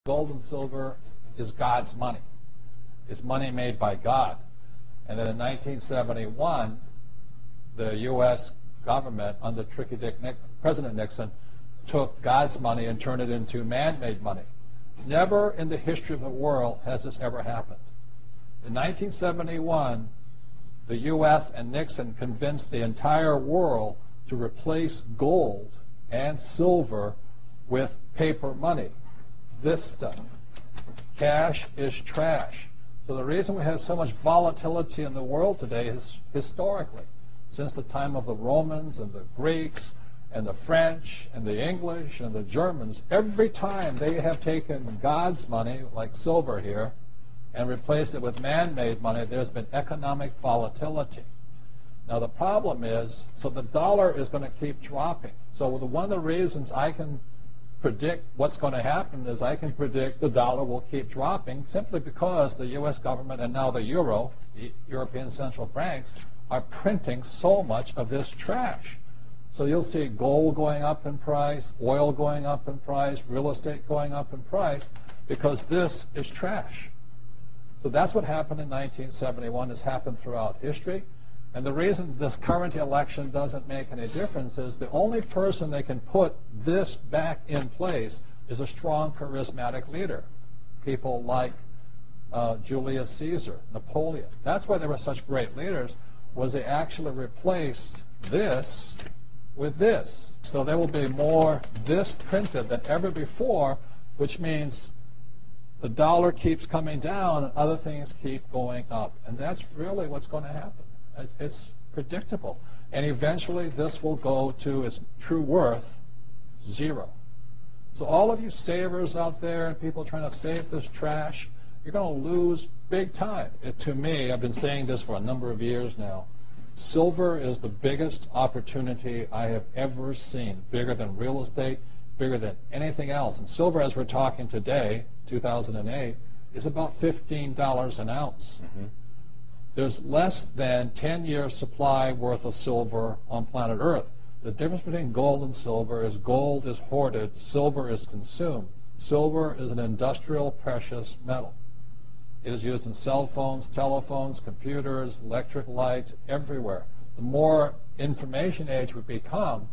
gold and silver is God's money. It's money made by God. And then in 1971, the U.S. government, under President Nixon, took God's money and turned it into man-made money. Never in the history of the world has this ever happened. In 1971, the U.S. and Nixon convinced the entire world to replace gold and silver with paper money. This stuff. Cash is trash. So the reason we have so much volatility in the world today is historically, since the time of the Romans and the Greeks and the French and the English and the Germans, every time they have taken God's money, like silver here, and replaced it with man-made money, there's been economic volatility. Now the problem is, so the dollar is going to keep dropping. So one of the reasons I can predict what's going to happen is I can predict the dollar will keep dropping simply because the U.S. government and now the euro, the European central banks, are printing so much of this trash. So you'll see gold going up in price, oil going up in price, real estate going up in price, because this is trash. So that's what happened in 1971. It's happened throughout history. And the reason this current election doesn't make any difference is the only person that can put this back in place is a strong, charismatic leader. People like Julius Caesar, Napoleon. That's why they were such great leaders, was they actually replaced this with this. So there will be more this printed than ever before, which means the dollar keeps coming down and other things keep going up. And that's really what's going to happen. It's predictable. And eventually this will go to its true worth, zero. So all of you savers out there and people trying to save this trash, you're going to lose big time. To me, I've been saying this for a number of years now, silver is the biggest opportunity I have ever seen, bigger than real estate, bigger than anything else. And silver, as we're talking today, 2008, is about $15 an ounce. Mm-hmm. There's less than 10-year supply worth of silver on planet Earth. The difference between gold and silver is gold is hoarded, silver is consumed. Silver is an industrial precious metal. It is used in cell phones, telephones, computers, electric lights, everywhere. The more information age we become,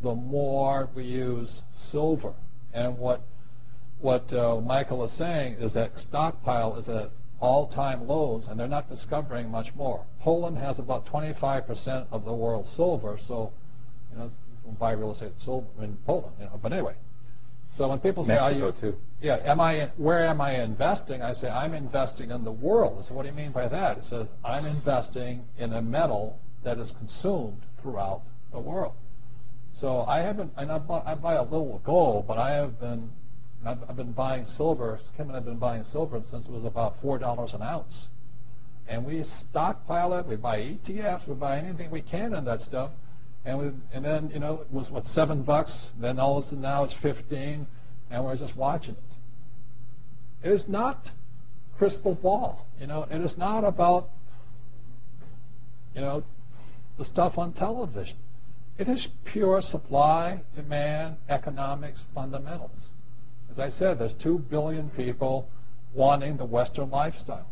the more we use silver. And what Michael is saying is that stockpile is at all-time lows, and they're not discovering much more. Poland has about 25% of the world's silver, so you can buy real estate silver in Poland. But anyway, so when people say, Mexico too. Yeah, where am I investing? I say I'm investing in the world. I say, what do you mean by that? It says I'm investing in a metal that is consumed throughout the world. So I buy a little gold, but I've been buying silver. Kim and I have been buying silver since it was about $4 an ounce. And we stockpile it. We buy ETFs. We buy anything we can in that stuff. And then, it was, what, $7? Then all of a sudden now it's 15, and we're just watching it. It is not crystal ball. It is not about, the stuff on television. It is pure supply, demand, economics, fundamentals. As I said, there's 2 billion people wanting the Western lifestyle.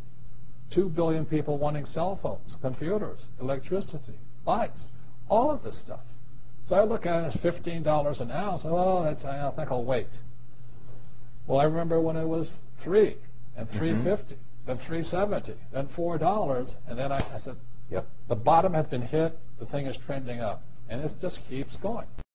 2 billion people wanting cell phones, computers, electricity, lights, all of this stuff. So I look at it as $15 an ounce. Oh, I think I'll wait. Well, I remember when it was $3 and $3.50, then $3.70, then $4, and then I said, yep, the bottom had been hit. The thing is trending up, and it just keeps going.